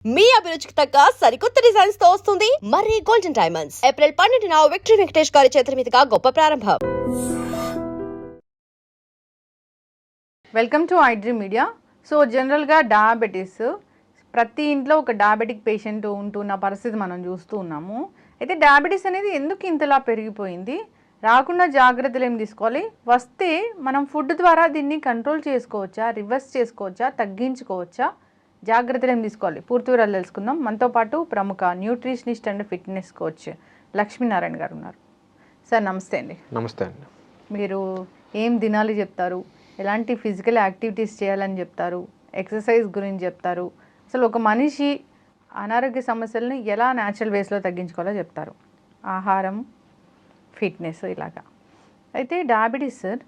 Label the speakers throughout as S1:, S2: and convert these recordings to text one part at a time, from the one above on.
S1: మీ అభిరుచికి తగ్గ సరికొత్త డిజైన్స్ తో వస్తుంది మర్రి గోల్డెన్ డైమండ్స్. ఏప్రిల్ 12న విక్టరీ వెంకటేష్ గారి చేతుల మీదుగా గొప్ప ప్రారంభం.
S2: Welcome to iDream media. So జనరల్గా డయాబెటీస్ ప్రతి ఇంట్లో ఒక డయాబెటిక్ పేషెంట్ ఉంటున్న పరిస్థితి మనం చూస్తూ ఉన్నాము. అయితే డయాబెటీస్ అనేది ఎందుకు ఇంతలా పెరిగిపోయింది, రాకుండా జాగ్రత్తలు ఏం తీసుకోవాలి, వస్తే మనం ఫుడ్ ద్వారా దీన్ని కంట్రోల్ చేసుకోవచ్చా, రివర్స్ చేసుకోవచ్చా, తగ్గించుకోవచ్చా, జాగ్రత్తలు ఏం తీసుకోవాలి, పూర్తి వివరాలు తెలుసుకుందాం. మనతో పాటు ప్రముఖ nutritionist and fitness coach Lakshminarayana గారు ఉన్నారు. సార్ నమస్తే అండి.
S3: నమస్తే అండి.
S2: మీరు ఏం తినాలి చెప్తారు, ఎలాంటి ఫిజికల్ యాక్టివిటీస్ చేయాలని చెప్తారు, ఎక్సర్సైజ్ గురించి చెప్తారు, అసలు ఒక మనిషి అనారోగ్య సమస్యలను ఎలా న్యాచురల్ వేస్లో తగ్గించుకోవాలో చెప్తారు, ఆహారం, ఫిట్నెస్ ఇలాగా. అయితే డయాబెటీస్ సార్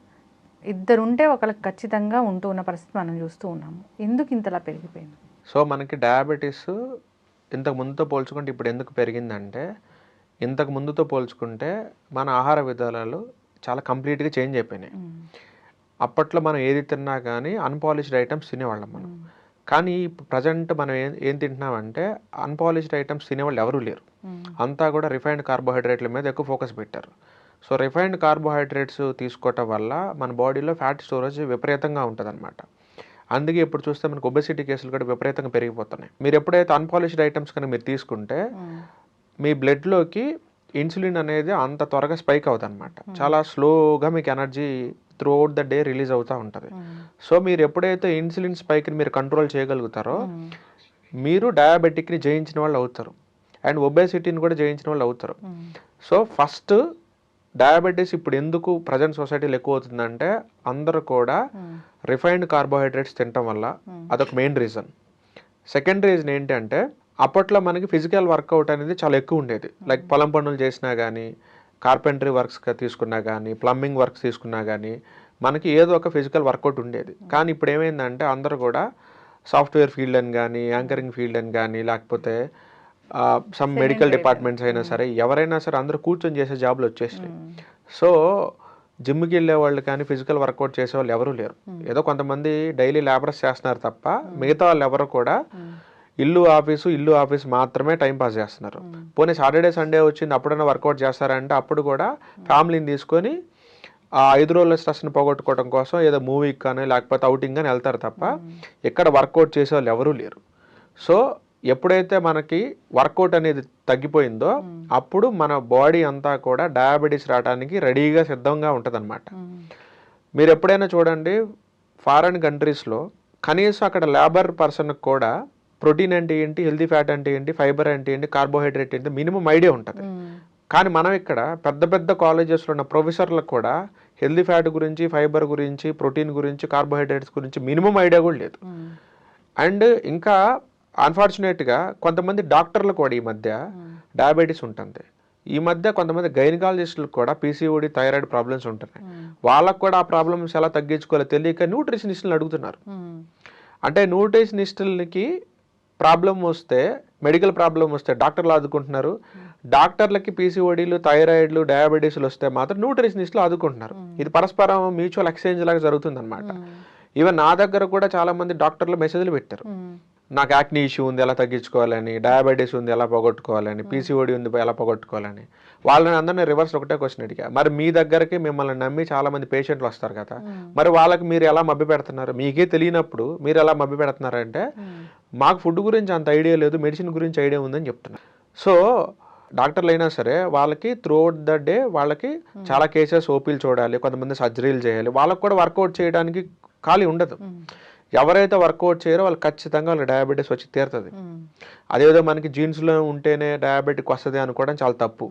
S2: ఇద్దరుంటే ఒకరికి ఖచ్చితంగా ఉంటూ ఉన్న పరిస్థితి మనం చూస్తూ ఉన్నాము. ఎందుకు ఇంతలా పెరిగిపోయింది?
S3: సో మనకి డయాబెటీస్ ఇంతకు ముందుతో పోల్చుకుంటే ఇప్పుడు ఎందుకు పెరిగిందంటే, ఇంతకు ముందుతో పోల్చుకుంటే మన ఆహార విధానాలు చాలా కంప్లీట్గా చేంజ్ అయిపోయినాయి. అప్పట్లో మనం ఏది తిన్నా కానీ అన్పాలిష్డ్ ఐటమ్స్ తినేవాళ్ళం మనం. కానీ ఇప్పుడు ప్రజెంట్ మనం ఏం తింటున్నామంటే అన్పాలిష్డ్ ఐటమ్స్ తినేవాళ్ళు ఎవరూ లేరు. అంతా కూడా రిఫైన్డ్ కార్బోహైడ్రేట్ల మీద ఎక్కువ ఫోకస్ పెట్టారు. సో రిఫైన్డ్ కార్బోహైడ్రేట్స్ తీసుకోవటం వల్ల మన బాడీలో ఫ్యాట్ స్టోరేజ్ విపరీతంగా ఉంటుంది అనమాట. అందుకే ఇప్పుడు చూస్తే మనకు ఒబెసిటీ కేసులు కూడా విపరీతంగా పెరిగిపోతున్నాయి. మీరు ఎప్పుడైతే అన్పాలిష్డ్ ఐటమ్స్ కనుక మీరు తీసుకుంటే మీ బ్లడ్లోకి ఇన్సులిన్ అనేది అంత త్వరగా స్పైక్ అవుతుంది అనమాట. చాలా స్లోగా మీకు energy through out the day release అవుతూ ఉంటుంది. సో మీరు ఎప్పుడైతే ఇన్సులిన్ స్పైక్ని మీరు కంట్రోల్ చేయగలుగుతారో మీరు డయాబెటిక్ని జయించిన వాళ్ళు అవుతారు, అండ్ ఒబెసిటీని కూడా జయించిన వాళ్ళు అవుతారు. సో ఫస్ట్ డయాబెటీస్ ఇప్పుడు ఎందుకు ప్రజెంట్ సొసైటీలో ఎక్కువ అవుతుందంటే అందరూ కూడా రిఫైన్డ్ కార్బోహైడ్రేట్స్ తినటం వల్ల, అదొక మెయిన్ రీజన్. సెకండ్ రీజన్ ఏంటంటే అప్పట్లో మనకి ఫిజికల్ వర్కౌట్ అనేది చాలా ఎక్కువ ఉండేది. లైక్ పొలం పనులు చేసినా కానీ, కార్పెంటరీ వర్క్స్ తీసుకున్నా కానీ, ప్లంబింగ్ వర్క్స్ తీసుకున్నా కానీ మనకి ఏదో ఒక ఫిజికల్ వర్కౌట్ ఉండేది. కానీ ఇప్పుడు ఏమైందంటే అందరూ కూడా సాఫ్ట్వేర్ ఫీల్డ్ అని కానీ, యాంకరింగ్ ఫీల్డ్ అని కానీ, లేకపోతే సమ్ మెడికల్ డిపార్ట్మెంట్స్ అయినా సరే, ఎవరైనా సరే అందరూ కూర్చొని చేసే జాబ్లు వచ్చేసినాయి. సో జిమ్కి వెళ్ళే వాళ్ళు కానీ, ఫిజికల్ వర్కౌట్ చేసే వాళ్ళు ఎవరూ లేరు. ఏదో కొంతమంది డైలీ లేబరర్స్ చేస్తున్నారు తప్ప మిగతా వాళ్ళు ఎవరు కూడా ఇల్లు ఆఫీసు మాత్రమే టైం పాస్ చేస్తున్నారు. పోనీ సాటర్డే సండే వచ్చింది అప్పుడైనా వర్కౌట్ చేస్తారంటే అప్పుడు కూడా ఫ్యామిలీని తీసుకొని ఆ 5 రోజుల స్ట్రెస్ని పోగొట్టుకోవడం కోసం ఏదో మూవీకి కానీ లేకపోతే అవుటింగ్ కానీ వెళ్తారు తప్ప ఇక్కడ వర్కౌట్ చేసే వాళ్ళు ఎవరూ లేరు. సో ఎప్పుడైతే మనకి వర్కౌట్ అనేది తగ్గిపోయిందో అప్పుడు మన బాడీ అంతా కూడా డయాబెటీస్ రావడానికి రెడీగా సిద్ధంగా ఉంటుంది అనమాట. మీరు ఎప్పుడైనా చూడండి, ఫారెన్ కంట్రీస్లో కనీసం అక్కడ లేబర్ పర్సన్కి కూడా ప్రోటీన్ అంటే ఏంటి, హెల్తీ ఫ్యాట్ అంటే ఏంటి, ఫైబర్ అంటే ఏంటి, కార్బోహైడ్రేట్ ఏంటి మినిమం ఐడియా ఉంటుంది. కానీ మనం ఇక్కడ పెద్ద పెద్ద కాలేజెస్లో ఉన్న ప్రొఫెసర్లకు కూడా హెల్తీ ఫ్యాట్ గురించి, ఫైబర్ గురించి, ప్రోటీన్ గురించి, కార్బోహైడ్రేట్స్ గురించి మినిమం ఐడియా కూడా లేదు. అండ్ ఇంకా అన్ఫార్చునేట్గా కొంతమంది డాక్టర్లు కూడా ఈ మధ్య డయాబెటీస్ ఉంటుంది. ఈ మధ్య కొంతమంది గైనకాలజిస్టులకు కూడా పీసీఓడి, థైరాయిడ్ ప్రాబ్లమ్స్ ఉంటున్నాయి. వాళ్ళకు కూడా ఆ ప్రాబ్లమ్స్ ఎలా తగ్గించుకోవాలో తెలియక న్యూట్రిషనిస్టులు అడుగుతున్నారు. అంటే న్యూట్రిషనిస్టులకి ప్రాబ్లం వస్తే, మెడికల్ ప్రాబ్లం వస్తే డాక్టర్లు ఆదుకుంటున్నారు. డాక్టర్లకి పీసీఓడీలు, థైరాయిడ్లు, డయాబెటీస్లు వస్తే మాత్రం న్యూట్రిషనిస్టులు ఆదుకుంటున్నారు. ఇది పరస్పరం మ్యూచువల్ ఎక్స్చేంజ్ లాగా జరుగుతుంది అనమాట. ఈవెన్ నా దగ్గర కూడా చాలా మంది డాక్టర్లు మెసేజ్లు పెట్టారు, నాకు యాక్నీ ఇష్యూ ఉంది ఎలా తగ్గించుకోవాలని, డయాబెటీస్ ఉంది ఎలా పోగొట్టుకోవాలని, పీసీఓడి ఉంది ఎలా పోగొట్టుకోవాలని. వాళ్ళని అందరినీ రివర్స్ ఒకటే క్వశ్చన్ అడిగా, మరి మీ దగ్గరికి మిమ్మల్ని నమ్మి చాలా మంది పేషెంట్లు వస్తారు కదా, మరి వాళ్ళకి మీరు ఎలా మభ్య పెడుతున్నారు? మీకే తెలియనప్పుడు మీరు ఎలా మభ్య పెడుతున్నారంటే మాకు ఫుడ్ గురించి అంత ఐడియా లేదు, మెడిసిన్ గురించి ఐడియా ఉందని చెప్తున్నారు. సో డాక్టర్లు అయినా సరే వాళ్ళకి త్రూ అవుట్ ద డే వాళ్ళకి చాలా కేసెస్ ఓపీలు చూడాలి, కొంతమంది సర్జరీలు చేయాలి, వాళ్ళకు కూడా వర్కౌట్ చేయడానికి ఖాళీ ఉండదు. ఎవరైతే వర్కౌట్ చేయరో వాళ్ళు ఖచ్చితంగా వాళ్ళకి డయాబెటీస్ వచ్చి తీరుతుంది. అదేవిధంగా మనకి జీన్స్లో ఉంటేనే డయాబెటిక్ వస్తుంది అనుకోవడం చాలా తప్పు.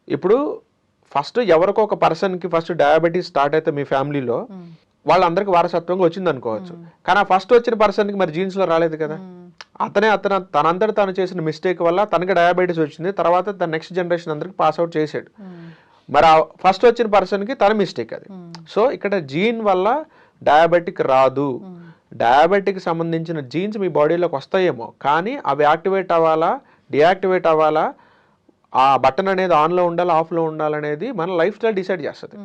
S3: ఇప్పుడు ఫస్ట్ ఎవరికో ఒక పర్సన్కి ఫస్ట్ డయాబెటీస్ స్టార్ట్ అయితే మీ ఫ్యామిలీలో వాళ్ళందరికీ వారసత్వంగా వచ్చింది అనుకోవచ్చు. కానీ ఆ ఫస్ట్ వచ్చిన పర్సన్కి మరి జీన్స్లో రాలేదు కదా. తనంతట తను చేసిన మిస్టేక్ వల్ల తనకి డయాబెటీస్ వచ్చింది, తర్వాత తన నెక్స్ట్ జనరేషన్ అందరికి పాస్ అవుట్ చేసాడు. మరి ఆ ఫస్ట్ వచ్చిన పర్సన్కి తన మిస్టేక్ అది. సో ఇక్కడ జీన్ వల్ల డయాబెటిక్ రాదు. డయాబెటిక్ సంబంధించిన జీన్స్ మీ బాడీలోకి వస్తాయేమో, కానీ అవి యాక్టివేట్ అవ్వాలా, డియాక్టివేట్ అవ్వాలా, ఆ బటన్ అనేది ఆన్లో ఉండాలి, ఆఫ్లో ఉండాలనేది మన లైఫ్ స్టైల్ డిసైడ్ చేస్తుంది.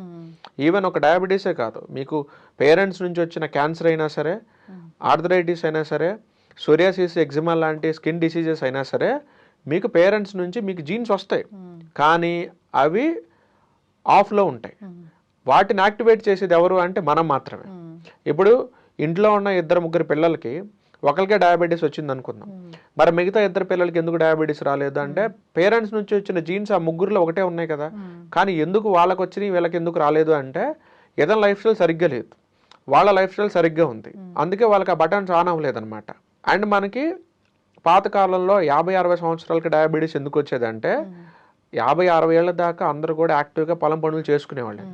S3: ఈవెన్ ఒక డయాబెటీసే కాదు, మీకు పేరెంట్స్ నుంచి వచ్చిన క్యాన్సర్ అయినా సరే, ఆర్థరైటిస్ అయినా సరే, సోరియాసిస్, ఎగ్జిమా లాంటి స్కిన్ డిసీజెస్ అయినా సరే మీకు పేరెంట్స్ నుంచి మీకు జీన్స్ వస్తాయి, కానీ అవి ఆఫ్లో ఉంటాయి. వాటిని యాక్టివేట్ చేసేది ఎవరు అంటే మనం మాత్రమే. ఇప్పుడు ఇంట్లో ఉన్న 2-3 పిల్లలకి ఒకరికే డయాబెటీస్ వచ్చింది అనుకుందాం, మరి మిగతా 2 పిల్లలకి ఎందుకు డయాబెటీస్ రాలేదు అంటే పేరెంట్స్ నుంచి వచ్చిన జీన్స్ ఆ ముగ్గురులో ఒకటే ఉన్నాయి కదా. కానీ ఎందుకు వాళ్ళకి వచ్చినాయి వీళ్ళకి ఎందుకు రాలేదు అంటే ఏదైనా లైఫ్ స్టైల్ సరిగ్గా లేదు, వాళ్ళ లైఫ్ స్టైల్ సరిగ్గా ఉంది, అందుకే వాళ్ళకి ఆ బటన్స్ ఆన్ అవ్వలేదు అనమాట. అండ్ మనకి పాతకాలంలో 50-60 సంవత్సరాలకి డయాబెటీస్ ఎందుకు వచ్చేదంటే 50-60 ఏళ్ళ దాకా అందరూ కూడా యాక్టివ్గా పొలం పనులు చేసుకునేవాళ్ళు.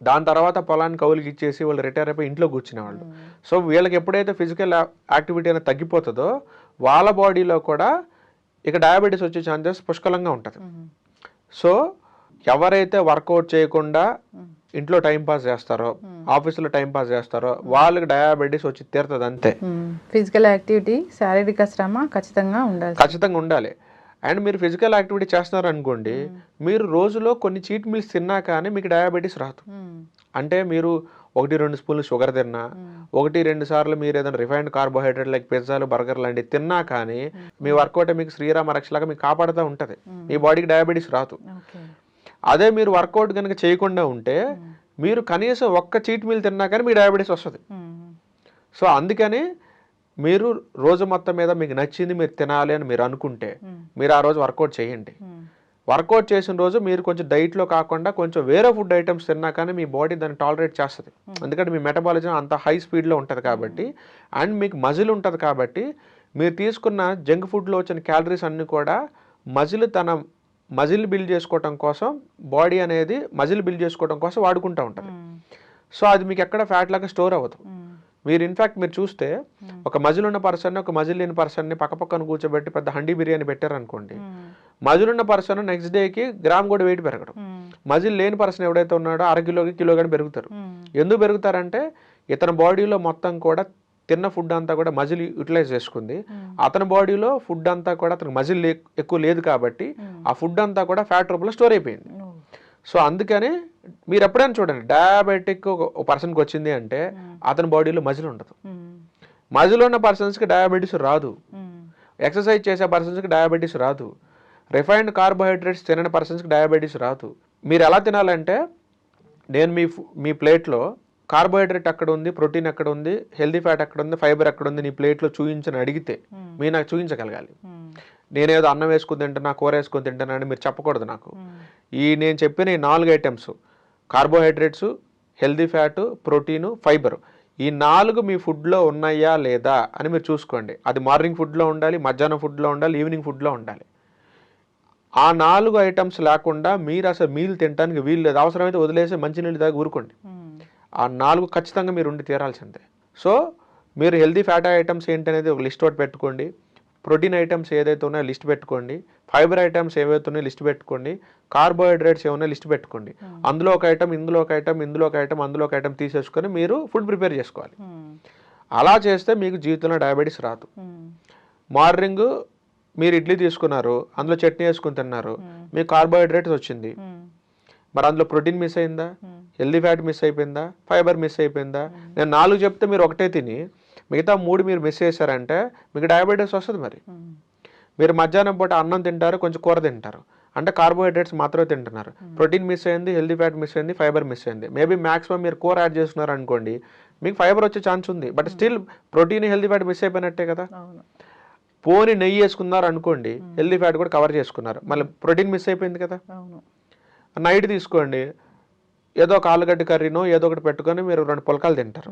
S3: దాని తర్వాత పొలాన్ని కౌలుకి ఇచ్చేసి వాళ్ళు రిటైర్ అయిపోయి ఇంట్లో కూర్చునేవాళ్ళు. సో వీళ్ళకి ఎప్పుడైతే ఫిజికల్ యాక్టివిటీ అనేది తగ్గిపోతుందో వాళ్ళ బాడీలో కూడా ఇక డయాబెటీస్ వచ్చే ఛాన్సెస్ పుష్కలంగా ఉంటుంది. సో ఎవరైతే వర్కౌట్ చేయకుండా ఇంట్లో టైం పాస్ చేస్తారో, ఆఫీసులో టైం పాస్ చేస్తారో వాళ్ళకి డయాబెటీస్ వచ్చి తీరుతుంది అంతే.
S2: ఫిజికల్ యాక్టివిటీ, శారీరక శ్రమ ఖచ్చితంగా
S3: ఉండాలి. అండ్ మీరు ఫిజికల్ యాక్టివిటీ చేస్తున్నారు అనుకోండి, మీరు రోజులో కొన్ని చీట్ మీల్స్ తిన్నా కానీ మీకు డయాబెటీస్ రాదు. అంటే మీరు 1-2 స్పూన్లు షుగర్ తిన్నా, 1-2 సార్లు మీరు ఏదైనా రిఫైన్డ్ కార్బోహైడ్రేట్ లైక్ పిజ్జాలు, బర్గర్ లాంటివి తిన్నా కానీ మీ వర్కౌట్ మీకు శ్రీరామ రక్షలాగా మీకు కాపాడుతూ ఉంటుంది, మీ బాడీకి డయాబెటీస్ రాదు. అదే మీరు వర్కౌట్ కనుక చేయకుండా ఉంటే మీరు కనీసం ఒక్క చీట్ మీల్ తిన్నా కానీ మీకు డయాబెటీస్ వస్తుంది. సో అందుకని మీరు రోజు మొత్తం మీద మీకు నచ్చింది మీరు తినాలి అని మీరు అనుకుంటే మీరు ఆ రోజు వర్కౌట్ చేయండి. వర్కౌట్ చేసిన రోజు మీరు కొంచెం డైట్లో కాకుండా కొంచెం వేరే ఫుడ్ ఐటమ్స్ తిన్నా కానీ మీ బాడీ దాన్ని టాలరేట్ చేస్తుంది, ఎందుకంటే మీ మెటబాలిజం అంత హై స్పీడ్లో ఉంటుంది కాబట్టి. అండ్ మీకు మజిల్ ఉంటుంది కాబట్టి మీరు తీసుకున్న జంక్ ఫుడ్లో వచ్చిన క్యాలరీస్ అన్నీ కూడా మజిల్ బిల్డ్ చేసుకోవటం కోసం, బాడీ అనేది మజిల్ బిల్డ్ చేసుకోవడం కోసం వాడుకుంటూ ఉంటుంది. సో అది మీకు ఎక్కడ ఫ్యాట్ లాగా స్టోర్ అవ్వదు. మీరు ఇన్ఫ్యాక్ట్ మీరు చూస్తే ఒక మజిల్ ఉన్న పర్సన్, ఒక మజిల్ లేని పర్సన్ని పక్కపక్కన కూర్చోబెట్టి పెద్ద హండీ బిర్యానీ పెట్టారనుకోండి, మజిల్ ఉన్న పర్సన్ నెక్స్ట్ డేకి గ్రామ్ కూడా వెయిట్ పెరగడం, మజిల్ లేని పర్సన్ ఎవడైతే ఉన్నాడో 1/2 కిలో కానీ పెరుగుతారు. ఎందుకు పెరుగుతారంటే ఇతని బాడీలో మొత్తం కూడా తిన్న ఫుడ్ అంతా కూడా మజిల్ యూటిలైజ్ చేసుకుంది, అతని బాడీలో ఫుడ్ అంతా కూడా అతనికి మజిల్ ఎక్కువ లేదు కాబట్టి ఆ ఫుడ్ అంతా కూడా ఫ్యాట్ రూపంలో స్టోర్ అయిపోయింది. సో అందుకని మీరు ఎప్పుడైనా చూడండి, డయాబెటిక్ ఒక పర్సన్కి వచ్చింది అంటే అతని బాడీలో మజిల్ ఉండదు. మజిల్ ఉన్న పర్సన్స్కి డయాబెటీస్ రాదు, ఎక్సర్సైజ్ చేసే పర్సన్స్కి డయాబెటీస్ రాదు, రిఫైన్డ్ కార్బోహైడ్రేట్స్ తినని పర్సన్స్కి డయాబెటీస్ రాదు. మీరు ఎలా తినాలంటే, నేను మీ ప్లేట్లో కార్బోహైడ్రేట్ ఎక్కడ ఉంది, ప్రోటీన్ ఎక్కడ ఉంది, హెల్దీ ఫ్యాట్ ఎక్కడ ఉంది, ఫైబర్ ఎక్కడ ఉంది నీ ప్లేట్లో చూపించని అడిగితే మీరు నాకు చూపించగలగాలి. నేనేదో అన్నం వేసుకుని తింటున్నా, కూర వేసుకొని తింటున్నా మీరు చెప్పకూడదు నాకు. నేను చెప్పిన ఈ 4 items carbohydrates, healthy fat, protein, fibre, ఈ 4 మీ ఫుడ్లో ఉన్నాయా లేదా అని మీరు చూసుకోండి. అది మార్నింగ్ ఫుడ్లో ఉండాలి, మధ్యాహ్నం ఫుడ్లో ఉండాలి, ఈవినింగ్ ఫుడ్లో ఉండాలి. ఆ 4 ఐటమ్స్ లేకుండా మీరు అసలు మీల్ తినడానికి వీలు లేదు. అవసరమైతే వదిలేసి మంచినీళ్ళు దాకా ఊరుకోండి. ఆ 4 ఖచ్చితంగా మీరు ఉండి తీరాల్సిందే. సో మీరు హెల్దీ ఫ్యాట్ ఐటమ్స్ ఏంటనేది ఒక లిస్ట్ ఒకటి పెట్టుకోండి, ప్రోటీన్ ఐటమ్స్ ఏదైతే ఉన్నాయో లిస్ట్ పెట్టుకోండి, ఫైబర్ ఐటమ్స్ ఏవైతే ఉన్నాయో లిస్ట్ పెట్టుకోండి, కార్బోహైడ్రేట్స్ ఏమైనా లిస్ట్ పెట్టుకోండి. అందులో ఒక ఐటమ్, ఇందులో ఒక ఐటమ్, ఇందులో ఒక ఐటమ్, అందులో ఒక ఐటమ్ తీసేసుకొని మీరు ఫుడ్ ప్రిపేర్ చేసుకోవాలి. అలా చేస్తే మీకు జీవితంలో డయాబెటీస్ రాదు. మార్నింగ్ మీరు ఇడ్లీ తీసుకున్నారు, అందులో చట్నీ వేసుకుని తిన్నారు, మీకు కార్బోహైడ్రేట్స్ వచ్చింది, మరి అందులో ప్రోటీన్ మిస్ అయిందా, హెల్దీ ఫ్యాట్ మిస్ అయిపోయిందా, ఫైబర్ మిస్ అయిపోయిందా? నేను 4 చెప్తే మీరు ఒకటే తిని మిగతా 3 మీరు మిస్ చేశారంటే మీకు డయాబెటీస్ వస్తుంది. మరి మీరు మధ్యాహ్నం పూట అన్నం తింటారు, కొంచెం కూర తింటారు, అంటే కార్బోహైడ్రేట్స్ మాత్రమే తింటున్నారు, ప్రోటీన్ మిస్ అయింది, హెల్దీ ఫ్యాట్ మిస్ అయింది, ఫైబర్ మిస్ అయింది. మేబీ మ్యాక్సిమం మీరు కూర యాడ్ చేస్తున్నారు అనుకోండి, మీకు ఫైబర్ వచ్చే ఛాన్స్ ఉంది, but still protein, healthy fat miss అయిపోయినట్టే కదా. పోని నెయ్యి వేసుకున్నారు అనుకోండి, హెల్దీ ఫ్యాట్ కూడా కవర్ చేసుకున్నారు, మళ్ళీ ప్రోటీన్ మిస్ అయిపోయింది కదా. నైట్ తీసుకోండి, ఏదో ఒక ఆలుగడ్డ కర్రీనో ఏదో ఒకటి పెట్టుకొని మీరు 2 పుల్కాలు తింటారు.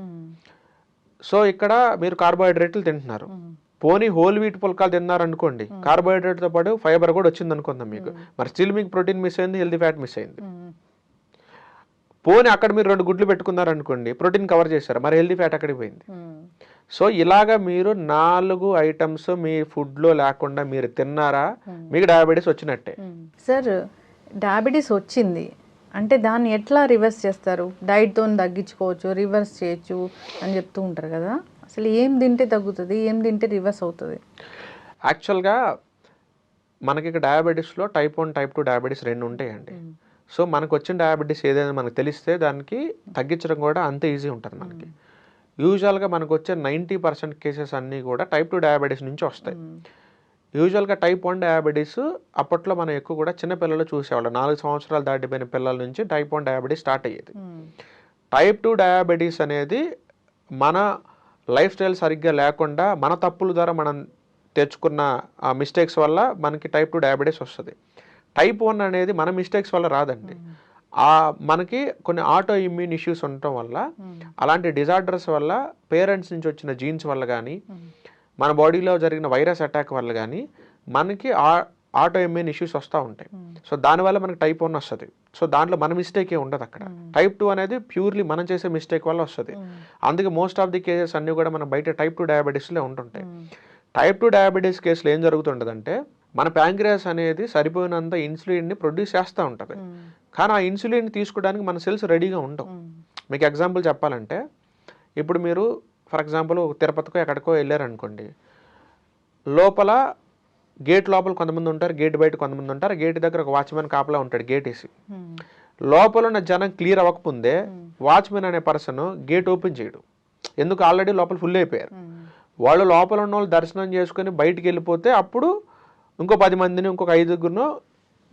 S3: సో ఇక్కడ మీరు కార్బోహైడ్రేట్లు తింటున్నారు. పోనీ హోల్ వీట్ పుల్కాలు తిన్నారు అనుకోండి, కార్బోహైడ్రేట్తో పాటు ఫైబర్ కూడా వచ్చింది అనుకుందాం మీకు, మరి స్టిల్ మీకు ప్రోటీన్ మిస్ అయింది, హెల్దీ ఫ్యాట్ మిస్ అయింది. పోనీ అక్కడ మీరు 2 గుడ్లు పెట్టుకున్నారు అనుకోండి, ప్రోటీన్ కవర్ చేశారు, మరి హెల్దీ ఫ్యాట్ అక్కడికి పోయింది. సో ఇలాగా మీరు 4 ఐటమ్స్ మీ ఫుడ్లో లేకుండా మీరు తిన్నారా, మీకు డయాబెటీస్ వచ్చినట్టే.
S2: సార్, డయాబెటీస్ వచ్చింది అంటే దాన్ని ఎట్లా రివర్స్ చేస్తారు? డైట్తో తగ్గించుకోవచ్చు, రివర్స్ చేయొచ్చు అని చెప్తూ ఉంటారు కదా. అసలు ఏం తింటే తగ్గుతుంది, ఏం తింటే రివర్స్ అవుతుంది?
S3: యాక్చువల్గా మనకి ఇక్కడ డయాబెటీస్లో టైప్ 1, టైప్ 2 డయాబెటీస్ 2 ఉంటాయండి. సో మనకు వచ్చిన డయాబెటీస్ ఏదైనా మనకు తెలిస్తే దానికి తగ్గించడం కూడా అంతే ఈజీ ఉంటుంది మనకి. యూజువల్గా మనకు వచ్చే 90% కేసెస్ అన్నీ కూడా టైప్ 2 డయాబెటీస్ నుంచి వస్తాయి. యూజువల్గా టైప్ 1 డయాబెటీస్ అప్పట్లో మనం ఎక్కువ కూడా చిన్నపిల్లలు చూసేవాళ్ళం. 4 సంవత్సరాలు దాటిపోయిన పిల్లల నుంచి టైప్ 1 డయాబెటీస్ స్టార్ట్ అయ్యేది. టైప్ 2 డయాబెటీస్ అనేది మన లైఫ్ స్టైల్ సరిగ్గా లేకుండా మన తప్పుల ద్వారా మనం తెచ్చుకున్న ఆ మిస్టేక్స్ వల్ల మనకి టైప్ 2 డయాబెటీస్ వస్తుంది. టైప్ 1 అనేది మన మిస్టేక్స్ వల్ల రాదండి. మనకి కొన్ని ఆటో ఇమ్యూన్ ఇష్యూస్ ఉండటం వల్ల, అలాంటి డిజార్డర్స్ వల్ల, పేరెంట్స్ నుంచి వచ్చిన జీన్స్ వల్ల కానీ, మన బాడీలో జరిగిన వైరస్ అటాక్ వల్ల కానీ మనకి ఆటో ఇమ్యూన్ ఇష్యూస్ వస్తూ ఉంటాయి. సో దానివల్ల మనకి టైప్ 1 వస్తుంది. సో దాంట్లో మన మిస్టేక్ ఉండదు అక్కడ. టైప్ 2 అనేది ప్యూర్లీ మనం చేసే మిస్టేక్ వల్ల వస్తుంది. అందుకే మోస్ట్ ఆఫ్ ది కేసెస్ అన్నీ కూడా మనం బయట టైప్ 2 డయాబెటీస్లో ఉంటుంటాయి. టైప్ 2 డయాబెటీస్ కేసులో ఏం జరుగుతుంటుందంటే, మన ప్యాంక్రియాస్ అనేది సరిపోయినంత ఇన్సులిన్ని ప్రొడ్యూస్ చేస్తూ ఉంటుంది. కానీ ఆ ఇన్సులిన్ తీసుకోవడానికి మన సెల్స్ రెడీగా ఉండవు. మీకు ఎగ్జాంపుల్ చెప్పాలంటే, ఇప్పుడు మీరు ఫర్ ఎగ్జాంపుల్ తిరుపతికో ఎక్కడికో వెళ్ళారనుకోండి, లోపల గేట్ లోపల కొంతమంది ఉంటారు, గేట్ బయట కొంతమంది ఉంటారు. గేట్ దగ్గర ఒక వాచ్మెన్ కాపలా ఉంటాడు గేట్ వేసి. లోపల ఉన్న జనం క్లియర్ అవ్వకముందే వాచ్మెన్ అనే పర్సన్ గేట్ ఓపెన్ చేయడు. ఎందుకు? ఆల్రెడీ లోపల ఫుల్ అయిపోయారు. వాళ్ళు లోపల ఉన్న వాళ్ళు దర్శనం చేసుకుని బయటికి వెళ్ళిపోతే అప్పుడు ఇంకో 10 మందిని, ఇంకొక 5గురినో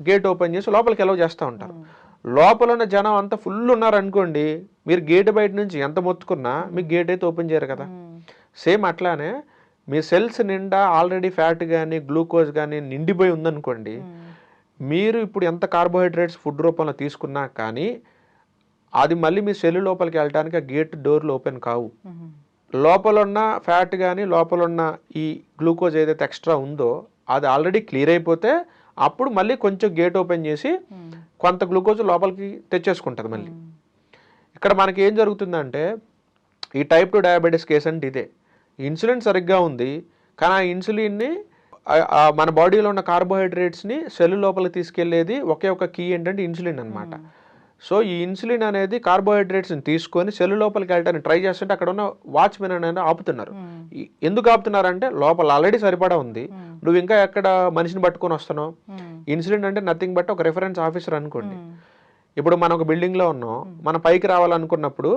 S3: గేట్ ఓపెన్ చేసి లోపలికి ఎలవ్ చేస్తూ ఉంటారు. లోపల ఉన్న జనం అంతా ఫుల్ ఉన్నారనుకోండి, మీరు గేట్ బయట నుంచి ఎంత మొత్తుకున్నా మీకు గేట్ అయితే ఓపెన్ చేయరు కదా. సేమ్ అట్లానే మీ సెల్స్ నిండా ఆల్రెడీ ఫ్యాట్ కానీ గ్లూకోజ్ కానీ నిండిపోయి ఉందనుకోండి, మీరు ఇప్పుడు ఎంత కార్బోహైడ్రేట్స్ ఫుడ్ రూపంలో తీసుకున్నా కానీ అది మళ్ళీ మీ సెల్ లోపలికి వెళ్ళడానికి ఆ గేట్ డోర్లు ఓపెన్ కావు. లోపల ఉన్న ఫ్యాట్ కానీ లోపల ఉన్న ఈ గ్లూకోజ్ ఏదైతే ఎక్స్ట్రా ఉందో అది ఆల్రెడీ క్లియర్ అయిపోతే అప్పుడు మళ్ళీ కొంచెం గేట్ ఓపెన్ చేసి కొంత గ్లూకోజ్ లోపలికి తెచ్చేసుకుంటుంది మళ్ళీ. ఇక్కడ మనకి ఏం జరుగుతుందంటే, ఈ టైప్ 2 డయాబెటీస్ కేసు అంటే ఇదే. ఇన్సులిన్ సరిగ్గా ఉంది, కానీ ఆ ఇన్సులిన్ని మన బాడీలో ఉన్న కార్బోహైడ్రేట్స్ని సెల్ లోపలికి తీసుకెళ్లేది ఒకే ఒక కీ ఏంటంటే ఇన్సులిన్ అనమాట. సో ఈ ఇన్సులిన్ అనేది కార్బోహైడ్రేట్స్ని తీసుకొని సెల్ లోపలికి వెళ్ళడానికి ట్రై చేస్తుంటే అక్కడ ఉన్న వాచ్మెన్ అనేది ఆపుతున్నారు. ఎందుకు ఆపుతున్నారంటే, లోపల ఆల్రెడీ సరిపడా ఉంది, నువ్వు ఇంకా ఎక్కడ మనిషిని పట్టుకొని వస్తున్నావు. ఇన్సులిన్ అంటే నథింగ్ బట్ ఒక రెఫరెన్స్ ఆఫీసర్ అనుకోండి. ఇప్పుడు మనం ఒక బిల్డింగ్లో ఉన్నాం, మనం పైకి రావాలనుకున్నప్పుడు,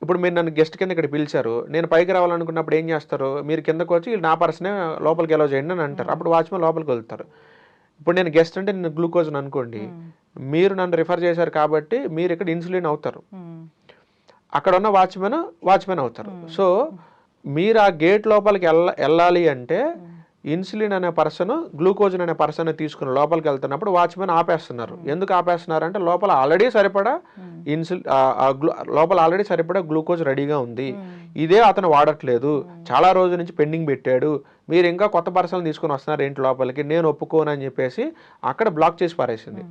S3: ఇప్పుడు మీరు నన్ను గెస్ట్ కింద ఇక్కడ పిలిచారు, నేను పైకి రావాలనుకున్నప్పుడు ఏం చేస్తారు? మీరు కిందకు వచ్చి నా పర్సనే లోపలికి ఎలా చేయండి అని అంటారు. అప్పుడు వాచ్మెన్ లోపలికి వెళ్తారు. ఇప్పుడు నేను గెస్ట్ అంటే నేను గ్లూకోజ్ అనుకోండి, మీరు నన్ను రిఫర్ చేశారు కాబట్టి మీరు ఇక్కడ ఇన్సులిన్ అవుతారు, అక్కడ ఉన్న వాచ్మెన్ అవుతారు. సో మీరు ఆ గేట్ లోపలికి వెళ్ళాలి అంటే ఇన్సులిన్ అనే పర్సన్ గ్లూకోజ్ అనే పర్సన్ తీసుకుని లోపలికి వెళ్తున్నప్పుడు వాచ్మెన్ ఆపేస్తున్నారు. ఎందుకు ఆపేస్తున్నారు అంటే, లోపల ఆల్రెడీ సరిపడా లోపల ఆల్రెడీ సరిపడా గ్లూకోజ్ రెడీగా ఉంది, ఇదే అతను వాడట్లేదు, చాలా రోజుల నుంచి పెండింగ్ పెట్టాడు, మీరు ఇంకా కొత్త పర్సన్ తీసుకుని వస్తున్నారు ఏంటి లోపలికి, నేను ఒప్పుకోను అని చెప్పేసి అక్కడ బ్లాక్ చేసి పారేసింది.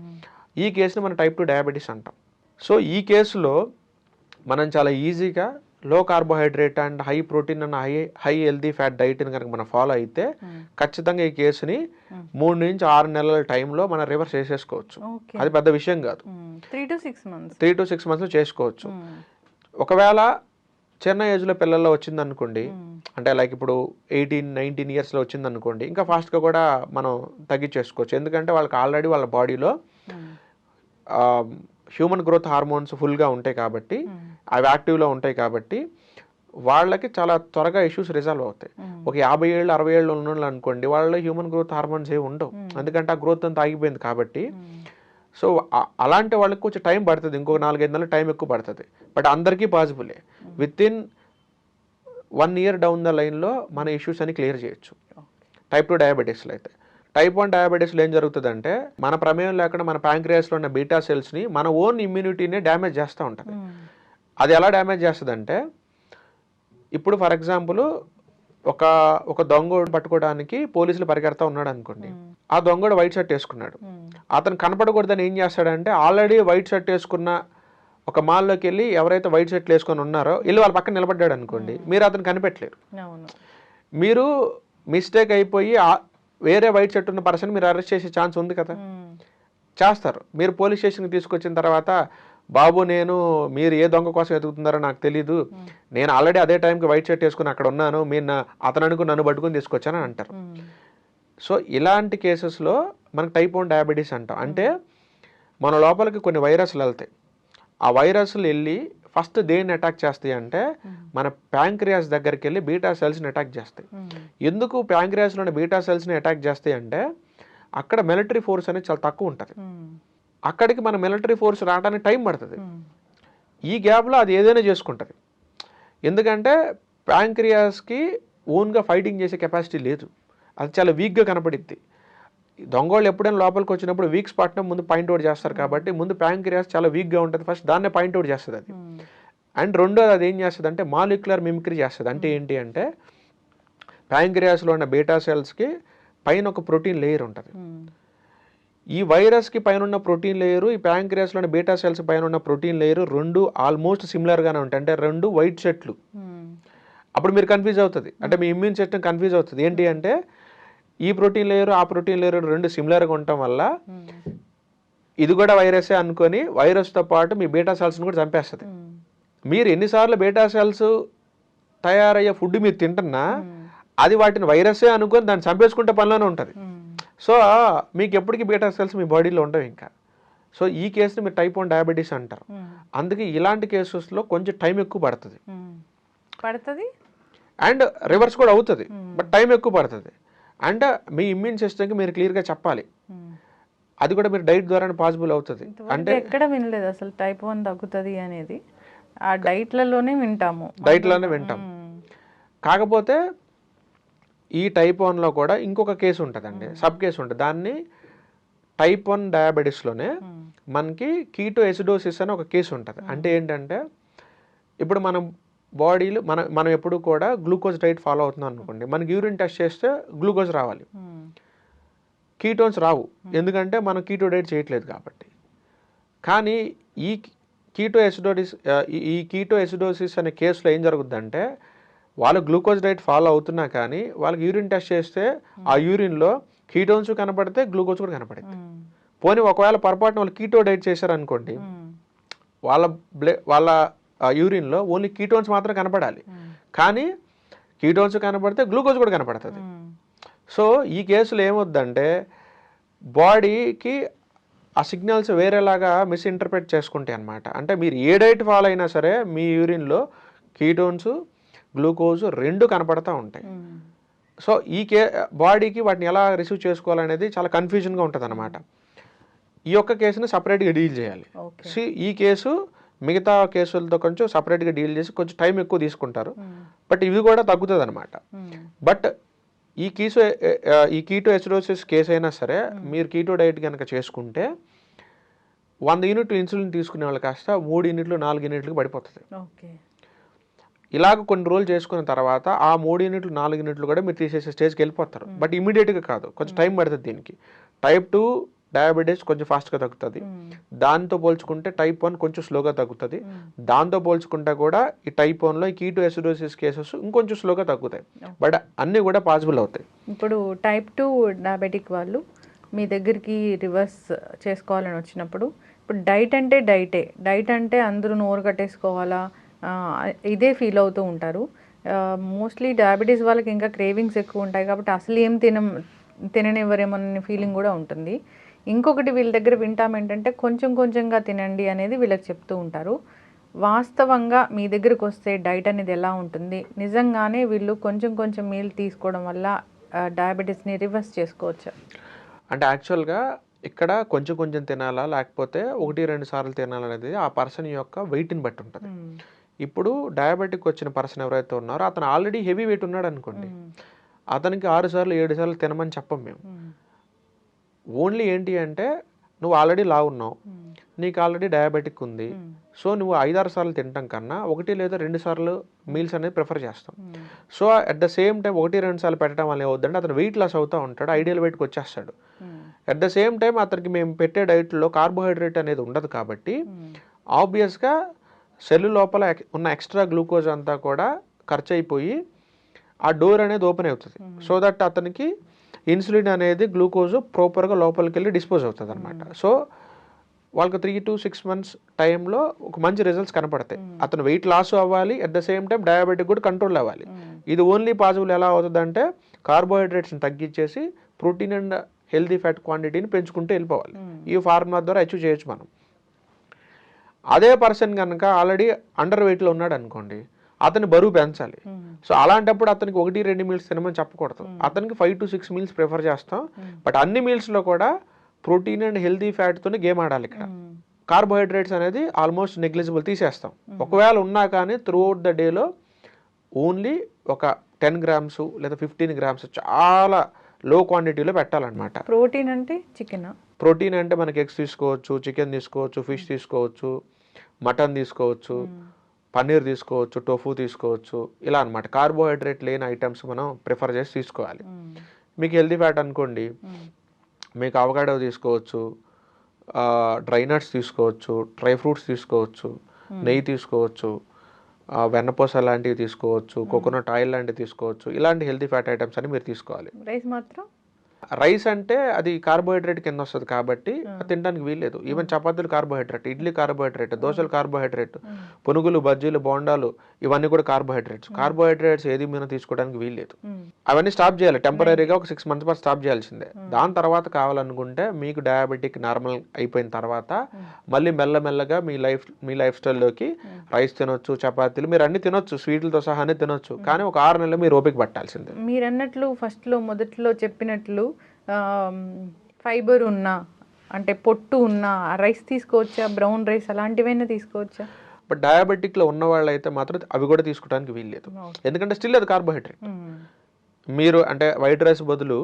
S3: ఈ కేసుని మనం టైప్ 2 డయాబెటీస్ అంటాం. సో ఈ కేసులో మనం చాలా ఈజీగా low carbohydrate and high protein and high healthy fat డైట్ని కనుక మనం ఫాలో అయితే ఖచ్చితంగా ఈ కేసుని 3 నుంచి 6 నెలల టైంలో మనం రివర్స్ చేసేసుకోవచ్చు. అది పెద్ద విషయం కాదు.
S2: 3 to 6
S3: months చేసుకోవచ్చు. ఒకవేళ చిన్న ఏజ్లో పిల్లల్లో వచ్చిందనుకోండి, అంటే లైక్ ఇప్పుడు 18-19 ఇయర్స్లో వచ్చిందనుకోండి, ఇంకా ఫాస్ట్గా కూడా మనం తగ్గించేసుకోవచ్చు. ఎందుకంటే వాళ్ళకి ఆల్రెడీ వాళ్ళ బాడీలో హ్యూమన్ గ్రోత్ హార్మోన్స్ ఫుల్గా ఉంటాయి కాబట్టి, అవి యాక్టివ్లో ఉంటాయి కాబట్టి వాళ్ళకి చాలా త్వరగా ఇష్యూస్ రిజాల్వ్ అవుతాయి. ఒక 50 ఏళ్ళు 60 ఏళ్ళు ఉన్న వాళ్ళు అనుకోండి, వాళ్ళలో హ్యూమన్ గ్రోత్ హార్మోన్స్ ఏమి ఉండవు, ఎందుకంటే ఆ గ్రోత్ అంతా ఆగిపోయింది కాబట్టి. సో అలాంటి వాళ్ళకి కొంచెం టైం పడుతుంది, ఇంకొక 4-5 నెలలు టైం ఎక్కువ పడుతుంది. బట్ అందరికీ పాసిబులే. Within 1 year down the లైన్లో మన ఇష్యూస్ అని క్లియర్ చేయొచ్చు. టైప్ 2 డయాబెటీస్లో అయితే. టైప్ 1 డయాబెటీస్లో ఏం జరుగుతుందంటే, మన ప్రమేయం లేకుండా మన ప్యాంక్రియాస్లో ఉన్న బీటా సెల్స్ని మన ఓన్ ఇమ్యూనిటీని డ్యామేజ్ చేస్తూ ఉంటుంది. అది ఎలా డ్యామేజ్ చేస్తుందంటే, ఇప్పుడు ఫర్ ఎగ్జాంపుల్ ఒక దొంగోడు పట్టుకోవడానికి పోలీసులు పరిగెడతా ఉన్నాడు అనుకోండి, ఆ దొంగోడు వైట్ షర్ట్ వేసుకున్నాడు, అతను కనపడకూడదని ఏం చేస్తాడంటే, ఆల్రెడీ వైట్ షర్ట్ వేసుకున్న ఒక మాల్లోకి వెళ్ళి ఎవరైతే వైట్ షర్ట్లు వేసుకొని ఉన్నారో వెళ్ళి వాళ్ళ పక్కన నిలబడ్డాడు అనుకోండి, మీరు అతను కనిపెట్టలేరు. మీరు మిస్టేక్ అయిపోయి వేరే వైట్ షర్ట్ ఉన్న పర్సన్ మీరు అరెస్ట్ చేసే ఛాన్స్ ఉంది కదా, చేస్తారు. మీరు పోలీస్ స్టేషన్కి తీసుకొచ్చిన తర్వాత, బాబు మీరు ఏ దొంగ కోసం వెతుకుతున్నారో నాకు తెలీదు, నేను ఆల్రెడీ అదే టైంకి వైట్ షర్ట్ వేసుకుని అక్కడ ఉన్నాను, మీరు అతను అనుకుని నన్ను పట్టుకుని తీసుకొచ్చానని అంటారు. సో ఇలాంటి కేసెస్లో మనకు టైప్ 1 డయాబెటీస్ అంటాం. అంటే మన లోపలికి కొన్ని వైరస్లు వెళ్తాయి, ఆ వైరస్లు వెళ్ళి ఫస్ట్ దేన్ని అటాక్ చేస్తాయి అంటే మన ప్యాంక్రియాస్ దగ్గరికి వెళ్ళి బీటా సెల్స్ని అటాక్ చేస్తాయి. ఎందుకు ప్యాంక్రియాస్లోని బీటా సెల్స్ని అటాక్ చేస్తాయి అంటే అక్కడ మిలిటరీ ఫోర్స్ అనేది చాలా తక్కువ ఉంటుంది. అక్కడికి మన మిలిటరీ ఫోర్స్ రావడానికి టైం పడుతుంది. ఈ గ్యాప్లో అది ఏదైనా చేసుకుంటుంది. ఎందుకంటే ప్యాంక్రియాస్కి ఓన్గా ఫైటింగ్ చేసే కెపాసిటీ లేదు, అది చాలా వీక్గా కనపడిద్ది. దొంగోళ్ళు ఎప్పుడైనా లోపలికి వచ్చినప్పుడు వీక్ స్పాట్నే ముందు పాయింట్అవుట్ చేస్తారు కాబట్టి ముందు ప్యాంక్రియాస్ చాలా వీక్గా ఉంటుంది, ఫస్ట్ దాన్నే పాయింట్అవుట్ చేస్తుంది అది. అండ్ రెండోది అది ఏం చేస్తుంది అంటే మాలిక్యులర్ మిమిక్రీ చేస్తుంది. అంటే ఏంటి అంటే ప్యాంక్రియాస్లో ఉన్న బీటా సెల్స్కి పైన ఒక ప్రోటీన్ లేయర్ ఉంటుంది. ఈ వైరస్కి పైన ఉన్న ప్రోటీన్ లేయరు, ఈ ప్యాంక్రియాస్లోని బీటా సెల్స్ పైన ఉన్న ప్రోటీన్ లేయరు రెండు ఆల్మోస్ట్ సిమిలర్గానే ఉంటాయి. అంటే రెండు వైట్ సెట్లు. అప్పుడు మీరు కన్ఫ్యూజ్ అవుతుంది, అంటే మీ ఇమ్యూన్ సిస్టమ్ కన్ఫ్యూజ్ అవుతుంది. ఏంటి అంటే ఈ ప్రోటీన్ లేయరు ఆ ప్రోటీన్ లేయరు రెండు సిమిలర్గా ఉండటం వల్ల ఇది కూడా వైరసే అనుకొని వైరస్తో పాటు మీ బీటా సెల్స్ని కూడా చంపేస్తుంది. మీరు ఎన్నిసార్లు బీటా సెల్స్ తయారయ్యే ఫుడ్ మీరు తింటున్నా అది వాటిని వైరసే అనుకొని దాన్ని చంపేసుకుంటే పనిలోనే ఉంటుంది. సో మీకు ఎప్పటికీ బీటా సెల్స్ మీ బాడీలో ఉండవు ఇంకా. సో ఈ కేసుని మీరు టైప్ 1 డయాబెటీస్ అంటారు. అందుకే ఇలాంటి కేసెస్లో కొంచెం టైం ఎక్కువ పడుతుంది అండ్ రివర్స్ కూడా అవుతుంది, బట్ టైం ఎక్కువ పడుతుంది. అండ్ మీ ఇమ్యూన్ సిస్టమ్కి మీరు క్లియర్గా చెప్పాలి, అది కూడా మీరు డైట్ ద్వారానే పాసిబుల్ అవుతుంది.
S2: అంటే ఎక్కడ వినలేదు అసలు టైప్ 1 తగ్గుతుంది అనేది, ఆ డైట్లలోనే వింటాము.
S3: కాకపోతే ఈ టైప్ 1లో కూడా ఇంకొక కేసు ఉంటుందండి, సబ్ కేసు ఉంటుంది. దాన్ని టైప్ 1 డయాబెటీస్లోనే మనకి కీటో ఎసిడోసిస్ అని ఒక కేసు ఉంటుంది. అంటే ఏంటంటే ఇప్పుడు మనం బాడీలో మనం ఎప్పుడు కూడా గ్లూకోజ్ డైట్ ఫాలో అవుతున్నాం అనుకోండి, మనకి యూరిన్ టెస్ట్ చేస్తే గ్లూకోజ్ రావాలి, కీటోన్స్ రావు, ఎందుకంటే మనం కీటో డైట్ చేయట్లేదు కాబట్టి. కానీ ఈ కీటో ఎసిడోసిస్ అనే కేసులో ఏం జరుగుద్దంటే వాళ్ళు గ్లూకోజ్ డైట్ ఫాలో అవుతున్నా కానీ వాళ్ళకి యూరిన్ టెస్ట్ చేస్తే ఆ యూరిన్లో కీటోన్స్ కనపడితే గ్లూకోజ్ కూడా కనపడుతుంది. పోనీ ఒకవేళ పొరపాటున వాళ్ళు కీటో డైట్ చేశారనుకోండి, వాళ్ళ యూరిన్లో ఓన్లీ కీటోన్స్ మాత్రం కనపడాలి, కానీ కీటోన్స్ కనపడితే గ్లూకోజ్ కూడా కనపడుతుంది. సో ఈ కేసులో ఏమవుద్దంటే బాడీకి ఆ సిగ్నల్స్ వేరేలాగా మిస్ఇంటర్ప్రెట్ చేసుకుంటాయి అన్నమాట. అంటే మీరు ఏ డైట్ ఫాలో అయినా సరే మీ యూరిన్లో కీటోన్స్ గ్లూకోజ్ రెండు కనపడతా ఉంటాయి. సో ఈ బాడీకి వాటిని ఎలా రిసీవ్ చేసుకోవాలనేది చాలా కన్ఫ్యూజన్గా ఉంటుంది అన్నమాట. ఈ యొక్క కేసుని సపరేట్గా డీల్ చేయాలి. ఈ కేసు మిగతా కేసులతో కొంచెం సపరేట్గా డీల్ చేసి కొంచెం టైం ఎక్కువ తీసుకుంటారు, బట్ ఇవి కూడా తగ్గుతుంది అనమాట. బట్ ఈ కీటో ఎసిడోసిస్ కేసు అయినా సరే మీరు కీటో డైట్ కనుక చేసుకుంటే 100 యూనిట్లు ఇన్సులిన్ తీసుకునే వాళ్ళు కాస్త 3 యూనిట్లు 4 యూనిట్లకు పడిపోతుంది. ఇలాగ కొన్ని రోజులు చేసుకున్న తర్వాత ఆ 3 యూనిట్లు 4 యూనిట్లు కూడా మీరు తీసేసే స్టేజ్కి వెళ్ళిపోతారు. బట్ ఇమీడియట్గా కాదు, కొంచెం టైం పడుతుంది దీనికి. టైప్ 2 డయాబెటీస్ కొంచెం ఫాస్ట్గా తగ్గుతుంది, దాంతో పోల్చుకుంటే టైప్ 1 కొంచెం స్లోగా తగ్గుతుంది. దాంతో పోల్చుకుంటే కూడా ఈ టైప్ 1లో ఈ కీటో ఎసిడోసిస్ కేసెస్ ఇంకొంచెం స్లోగా తగ్గుతాయి, బట్ అన్నీ కూడా పాసిబుల్ అవుతాయి.
S2: ఇప్పుడు టైప్ 2 డయాబెటిక్ వాళ్ళు మీ దగ్గరికి రివర్స్ చేసుకోవాలని వచ్చినప్పుడు ఇప్పుడు డైట్ అంటే డైట్ అంటే అందరూ నోరు కట్టేసుకోవాలా ఇదే ఫీల్ అవుతూ ఉంటారు. మోస్ట్లీ డయాబెటీస్ వాళ్ళకి ఇంకా క్రేవింగ్స్ ఎక్కువ ఉంటాయి కాబట్టి అసలు ఏం తిననివ్వరేమోనని ఫీలింగ్ కూడా ఉంటుంది. ఇంకొకటి వీళ్ళ దగ్గర వింటాం ఏంటంటే కొంచెంగా తినండి అనేది వీళ్ళకి చెప్తూ ఉంటారు. వాస్తవంగా మీ దగ్గరకు వస్తే డైట్ అనేది ఎలా ఉంటుంది, నిజంగానే వీళ్ళు కొంచెం మీల్ తీసుకోవడం వల్ల డయాబెటీస్ని రివర్స్ చేసుకోవచ్చు?
S3: అంటే యాక్చువల్గా ఇక్కడ కొంచెం తినాలా లేకపోతే 1-2 సార్లు తినాలనేది ఆ పర్సన్ యొక్క వెయిట్ని బట్టి ఉంటుంది. ఇప్పుడు డయాబెటిక్ వచ్చిన పర్సన్ ఎవరైతే ఉన్నారో అతను ఆల్రెడీ హెవీ వెయిట్ ఉన్నాడు అనుకోండి, అతనికి 6 సార్లు 7 సార్లు తినమని చెప్పం మేము. ఓన్లీ ఏంటి అంటే నువ్వు ఆల్రెడీ లావు ఉన్నావు, నీకు ఆల్రెడీ డయాబెటిక్ ఉంది, సో నువ్వు 5-6 సార్లు తినటం కన్నా 1 లేదా 2 సార్లు మీల్స్ అనేది ప్రిఫర్ చేస్తాం. So at the same time 1-2 సార్లు పెట్టడం వల్ల ఏమవుతుందంటే అతను వెయిట్ లాస్ అవుతూ ఉంటాడు, ఐడియల్ వెయిట్కి వచ్చేస్తాడు. అట్ ద సేమ్ టైం అతనికి మేము పెట్టే డైట్లో కార్బోహైడ్రేట్ అనేది ఉండదు కాబట్టి ఆబ్వియస్గా సెల్ లోపల ఉన్న ఎక్స్ట్రా గ్లూకోజ్ అంతా కూడా ఖర్చు అయిపోయి ఆ డోర్ అనేది ఓపెన్ అవుతుంది. సో దట్ అతనికి ఇన్సులిన్ అనేది గ్లూకోజ్ ప్రాపర్గా లోపలికి వెళ్ళి డిస్పోజ్ అవుతుంది అనమాట. సో వాళ్ళకి 3 to 6 months టైంలో ఒక మంచి రిజల్ట్స్ కనపడతాయి. అతను వెయిట్ లాస్ అవ్వాలి, at the same time diabetic కూడా కంట్రోల్ అవ్వాలి. ఇది ఓన్లీ పాసిబుల్ ఎలా అవుతుందంటే కార్బోహైడ్రేట్స్ని తగ్గించేసి ప్రోటీన్ అండ్ హెల్దీ ఫ్యాట్ క్వాంటిటీని పెంచుకుంటూ వెళ్ళిపోవాలి. ఈ ఫార్ములా ద్వారా అచీవ్ చేయొచ్చు మనం. అదే పర్సన్ కనుక ఆల్రెడీ అండర్ వెయిట్లో ఉన్నాడు అనుకోండి, అతని బరువు పెంచాలి. సో అలాంటప్పుడు అతనికి 1-2 మీల్స్ తినమని చెప్పకూడదు, అతనికి 5 to 6 మీల్స్ ప్రిఫర్ చేస్తాం. బట్ అన్ని మీల్స్లో కూడా ప్రోటీన్ అండ్ హెల్తీ ఫ్యాట్తోనే గేమ్ ఆడాలి. ఇక్కడ కార్బోహైడ్రేట్స్ అనేది ఆల్మోస్ట్ నెగ్లిజిబుల్ తీసేస్తాం. ఒకవేళ ఉన్నా కానీ త్రూఅవుట్ ద డేలో ఓన్లీ ఒక 10 grams లేదా 15 grams చాలా లో క్వాంటిటీలో పెట్టాలన్నమాట.
S2: ప్రోటీన్ అంటే చికెన్,
S3: ప్రోటీన్ అంటే మనకి ఎగ్స్ తీసుకోవచ్చు, చికెన్ తీసుకోవచ్చు, ఫిష్ తీసుకోవచ్చు, మటన్ తీసుకోవచ్చు, పన్నీర్ తీసుకోవచ్చు, టోఫు తీసుకోవచ్చు, ఇలా అనమాట. కార్బోహైడ్రేట్ లేని ఐటమ్స్ మనం ప్రిఫర్ చేసి తీసుకోవాలి. మీకు హెల్తీ ఫ్యాట్ అనుకోండి, మీకు అవకాడో తీసుకోవచ్చు, డ్రై నట్స్ తీసుకోవచ్చు, డ్రై ఫ్రూట్స్ తీసుకోవచ్చు, నెయ్యి తీసుకోవచ్చు, వెన్నపూస లాంటివి తీసుకోవచ్చు, కోకోనట్ ఆయిల్ లాంటివి తీసుకోవచ్చు. ఇలాంటి హెల్తీ ఫ్యాట్ ఐటమ్స్ అని మీరు తీసుకోవాలి.
S2: రైస్ మాత్రం
S3: రైస్ అంటే అది కార్బోహైడ్రేట్ కింద వస్తుంది కాబట్టి తినడానికి వీల్లేదు. ఈవెన్ చపాతీలు కార్బోహైడ్రేట్, ఇడ్లీ కార్బోహైడ్రేట్, దోశలు కార్బోహైడ్రేట్, పునుగులు, బజ్జీలు, బోండాలు ఇవన్నీ కూడా కార్బోహైడ్రేట్స్. కార్బోహైడ్రేట్స్ ఏది మనం తీసుకోవడానికి వీల్లేదు. అవన్నీ స్టాప్ చేయాలి. టెంపరీగా ఒక 6 months పాటు స్టాప్ చేయాల్సిందే. దాని తర్వాత కావాలనుకుంటే మీకు డయాబెటిక్ నార్మల్ అయిపోయిన తర్వాత మళ్ళీ మెల్లమెల్లగా మీ లైఫ్ స్టైల్లోకి రైస్ తినొచ్చు, చపాతీలు మీరు అన్ని తినొచ్చు, స్వీట్లతో సహానే తినొచ్చు. కానీ ఒక 6 నెలలు మీరు ఓపిక పట్టాల్సిందే.
S2: మీరు అన్నట్లు మొదట్లో చెప్పినట్లు ఫైబర్ ఉన్న అంటే పొట్టు ఉన్న రైస్ తీసుకోవచ్చా, బ్రౌన్ రైస్ అలాంటివైనా తీసుకోవచ్చా?
S3: బట్ డయాబెటిక్లో ఉన్న వాళ్ళు అయితే మాత్రం అవి కూడా తీసుకోవడానికి వీల్లేదు. ఎందుకంటే స్టిల్ అది కార్బోహైడ్రేట్. మీరు అంటే వైట్ రైస్ బదులు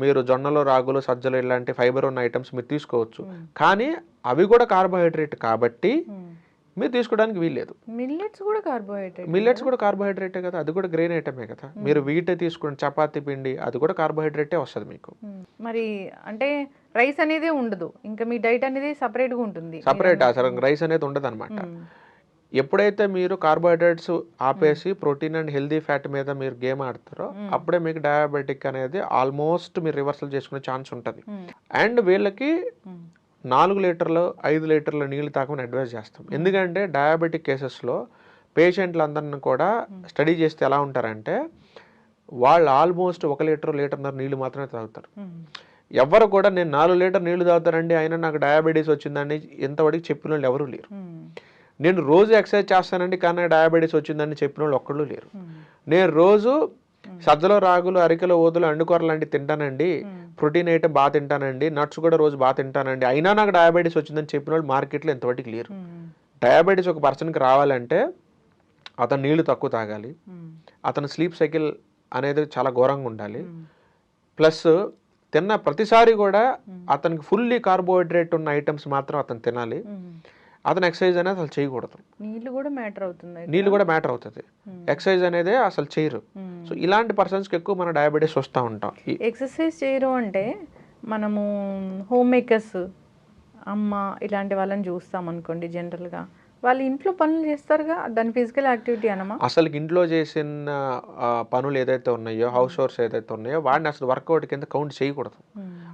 S3: మీరు జొన్నలు, రాగులు, సజ్జలు ఇలాంటి ఫైబర్ ఉన్న ఐటమ్స్ మీరు తీసుకోవచ్చు. కానీ అవి కూడా కార్బోహైడ్రేట్ కాబట్టి మీరు తీసుకోవడానికి వీల్లేదు.
S2: మిల్లెట్స్
S3: కూడా కార్బోహైడ్రేటే కదా, అది కూడా గ్రెయిన్ ఐటమే కదా. మీరు వీటే తీసుకుని చపాతీ పిండి అది కూడా కార్బోహైడ్రేటే వస్తుంది మీకు.
S2: మరి అంటే రైస్ అనేది ఉండదు, ఇంకా మీ డైట్ అనేది సపరేట్గా ఉంటుంది.
S3: సపరేట్ అసలు రైస్ అనేది ఉండదు అనమాట. ఎప్పుడైతే మీరు కార్బోహైడ్రేట్స్ ఆపేసి ప్రోటీన్ అండ్ హెల్దీ ఫ్యాట్ మీద మీరు గేమ్ ఆడతారో అప్పుడే మీకు డయాబెటిక్ అనేది ఆల్మోస్ట్ మీరు రివర్సల్ చేసుకునే ఛాన్స్ ఉంటుంది. అండ్ వీళ్ళకి 4 లీటర్లు 5 లీటర్ల నీళ్ళు తాగమని అడ్వైజ్ చేస్తాం. ఎందుకంటే డయాబెటిక్ కేసెస్లో పేషెంట్లందరినీ కూడా స్టడీ చేస్తే ఎలా ఉంటారంటే వాళ్ళు ఆల్మోస్ట్ 1 లీటర్, 1.5 నీళ్ళు మాత్రమే తాగుతారు. ఎవరు కూడా నేను 4 లీటర్ నీళ్లు తాగుతానండి అయినా నాకు డయాబెటీస్ వచ్చిందని ఎంతవరకు చెప్పిన వాళ్ళు ఎవరూ లేరు. నేను రోజు ఎక్సర్సైజ్ చేస్తానండి కానీ డయాబెటీస్ వచ్చిందని చెప్పిన వాళ్ళు ఒక్కళ్ళు లేరు. నేను రోజు సజ్జలో, రాగులు, అరికెలు, ఓదులు, అండుకూర లాంటివి తింటానండి, ప్రోటీన్ ఐటమ్ బాగా తింటానండి, నట్స్ కూడా రోజు బాగా తింటానండి అయినా నాకు డయాబెటీస్ వచ్చిందని చెప్పిన వాళ్ళు మార్కెట్లో ఎంతవరకు లేరు. డయాబెటీస్ ఒక పర్సన్కి రావాలంటే అతను నీళ్లు తక్కువ తాగాలి, అతను స్లీప్ సైకిల్ అనేది చాలా ఘోరంగా ఉండాలి, ప్లస్ తిన్న ప్రతిసారి కూడా అతనికి ఫుల్లీ కార్బోహైడ్రేట్ ఉన్న ఐటమ్స్ మాత్రం అతను తినాలి. అతను ఎక్సర్సైజ్ అనేది అసలు చేయకూడదు. నీళ్ళు కూడా మ్యాటర్ అవుతుంది. ఎక్సర్సైజ్ అనేది అసలు చేయరు. సో ఇలాంటి పర్సన్స్కి ఎక్కువ మన డయాబెటీస్ వస్తూ ఉంటాం.
S2: ఎక్సర్సైజ్ చేయరు అంటే మనము హోమ్ మేకర్స్, అమ్మ ఇలాంటి వాళ్ళని చూస్తాం అనుకోండి, జనరల్గా వాళ్ళు ఇంట్లో పనులు చేస్తారుగా, దాని ఫిజికల్ యాక్టివిటీ అనమా?
S3: అసలు ఇంట్లో చేసిన పనులు ఏదైతే ఉన్నాయో, హౌస్ హోర్స్ ఏదైతే ఉన్నాయో వాడిని అసలు వర్కౌట్ కింద కౌంట్ చేయకూడదు.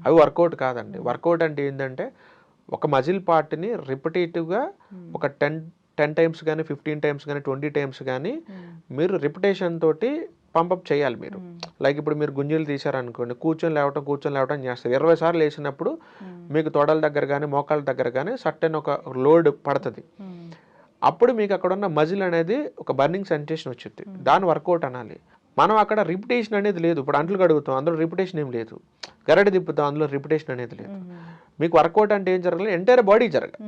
S3: అవి వర్కౌట్ కాదండి. వర్కౌట్ అంటే ఏంటంటే ఒక మజిల్ పార్ట్ని రిపిటేటివ్గా ఒక 10 times కానీ 15 times కానీ 20 times కానీ మీరు రిపిటేషన్ తోటి పంపప్ చేయాలి. మీరు లైక్ ఇప్పుడు మీరు గుంజీలు తీశారనుకోండి, కూర్చొని లేవటం చేస్తారు. 20 సార్లు వేసినప్పుడు మీకు తొడల దగ్గర కానీ మోకాళ్ళ దగ్గర కానీ సర్టెన్ ఒక లోడ్ పడుతుంది. అప్పుడు మీకు అక్కడ ఉన్న మజిల్ అనేది ఒక బర్నింగ్ సెన్సేషన్ వచ్చింది, దాని వర్కౌట్ అనాలి. మనం అక్కడ రిపిటేషన్ అనేది లేదు. ఇప్పుడు అంట్లు కడుగుతాం, అందులో రిపిటేషన్ ఏం లేదు. గరటి తిప్పుతాం, అందులో రిపిటేషన్ అనేది లేదు. మీకు వర్కౌట్ అంటే ఏం జరగాలి, ఎంటైర్ బాడీ జరగాలి.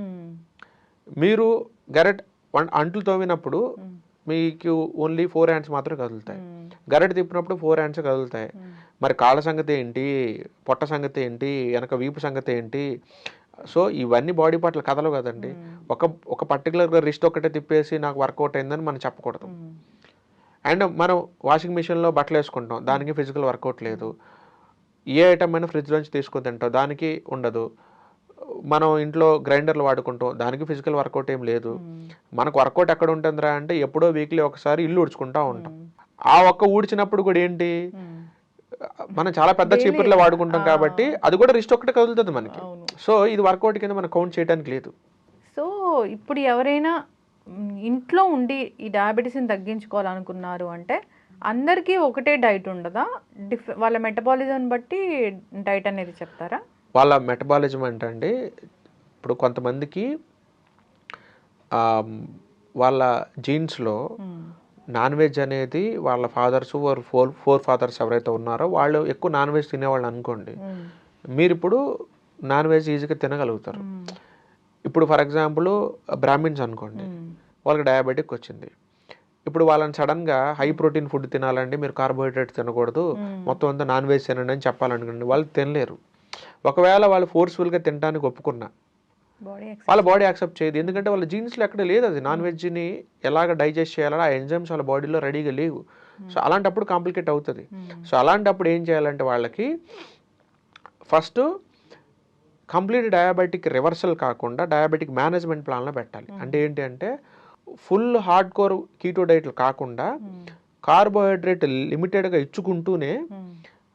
S3: మీరు అంట్లు తోమినప్పుడు మీకు ఓన్లీ 4 hands మాత్రమే కదులుతాయి, గరటి తిప్పినప్పుడు 4 hands కదులుతాయి. మరి కాళ్ళ సంగతి ఏంటి, పొట్ట సంగతి ఏంటి, వెనక వీపు సంగతి ఏంటి? సో ఇవన్నీ బాడీ పార్ట్లు కదలవు కదండి. ఒక పర్టికులర్గా రిస్ట్ ఒకటే తిప్పేసి నాకు వర్కౌట్ అయిందని మనం చెప్పకూడదు. అండ్ మనం వాషింగ్ మిషన్లో బట్టలు వేసుకుంటాం, దానికి ఫిజికల్ వర్కౌట్ లేదు. ఏ ఐటమ్ అయినా ఫ్రిడ్జ్ నుంచి తీసుకొని తింటాం, దానికి ఉండదు. మనం ఇంట్లో గ్రైండర్లు వాడుకుంటాం, దానికి ఫిజికల్ వర్కౌట్ ఏం లేదు. మనకు వర్కౌట్ ఎక్కడ ఉంటుందిరా అంటే ఎప్పుడో వీక్లీ ఒకసారి ఇల్లు ఊడ్చుకుంటా ఉంటాం. ఆ ఒక్క ఊడ్చినప్పుడు కూడా ఏంటి, మనం చాలా పెద్ద చీపుర్లో వాడుకుంటాం కాబట్టి అది కూడా రిస్ట్ ఒకటే కదులుతుంది మనకి. సో ఇది వర్కౌట్ కింద మనం కౌంట్ చేయడానికి లేదు.
S2: సో ఇప్పుడు ఎవరైనా ఇంట్లో ఉండి ఈ డయాబెటీస్ని తగ్గించుకోవాలనుకున్నారు అంటే అందరికీ ఒకటే డైట్ ఉండదా? వాళ్ళ మెటబాలిజం బట్టి డైట్ అనేది చెప్తారా?
S3: వాళ్ళ మెటబాలిజం అంటే అండి, ఇప్పుడు కొంతమందికి వాళ్ళ జీన్స్లో నాన్ వెజ్ అనేది వాళ్ళ ఫాదర్స్ ఫోర్ ఫాదర్స్ ఎవరైతే ఉన్నారో వాళ్ళు ఎక్కువ నాన్ వెజ్ తినేవాళ్ళు అనుకోండి, మీరు ఇప్పుడు నాన్ వెజ్ ఈజీగా తినగలుగుతారు. ఇప్పుడు ఫర్ ఎగ్జాంపుల్ బ్రాహ్మిన్స్ అనుకోండి, వాళ్ళకి డయాబెటిక్ వచ్చింది. ఇప్పుడు వాళ్ళని సడన్గా హై ప్రోటీన్ ఫుడ్ తినాలండి, మీరు కార్బోహైడ్రేట్ తినకూడదు, మొత్తం అంతా నాన్ వెజ్ తినండి అని చెప్పాలనుకోండి, వాళ్ళు తినలేరు. ఒకవేళ వాళ్ళు ఫోర్స్ఫుల్గా తినడానికి ఒప్పుకున్నా వాళ్ళ బాడీ యాక్సెప్ట్ చేయదు. ఎందుకంటే వాళ్ళ జీన్స్లో ఎక్కడ లేదు అది. నాన్ వెజ్ని ఎలాగ డైజెస్ట్ చేయాలని ఆ ఎంజైమ్స్ వాళ్ళ బాడీలో రెడీగా లేవు. సో అలాంటప్పుడు కాంప్లికేట్ అవుతుంది. సో అలాంటప్పుడు ఏం చేయాలంటే వాళ్ళకి ఫస్ట్ కంప్లీట్ డయాబెటిక్ రివర్సల్ కాకుండా డయాబెటిక్ మేనేజ్మెంట్ ప్లాన్లో పెట్టాలి. అంటే ఏంటి అంటే ఫుల్ హార్డ్ కోర్ కీటో డైట్లు కాకుండా కార్బోహైడ్రేట్ లిమిటెడ్గా ఇచ్చుకుంటూనే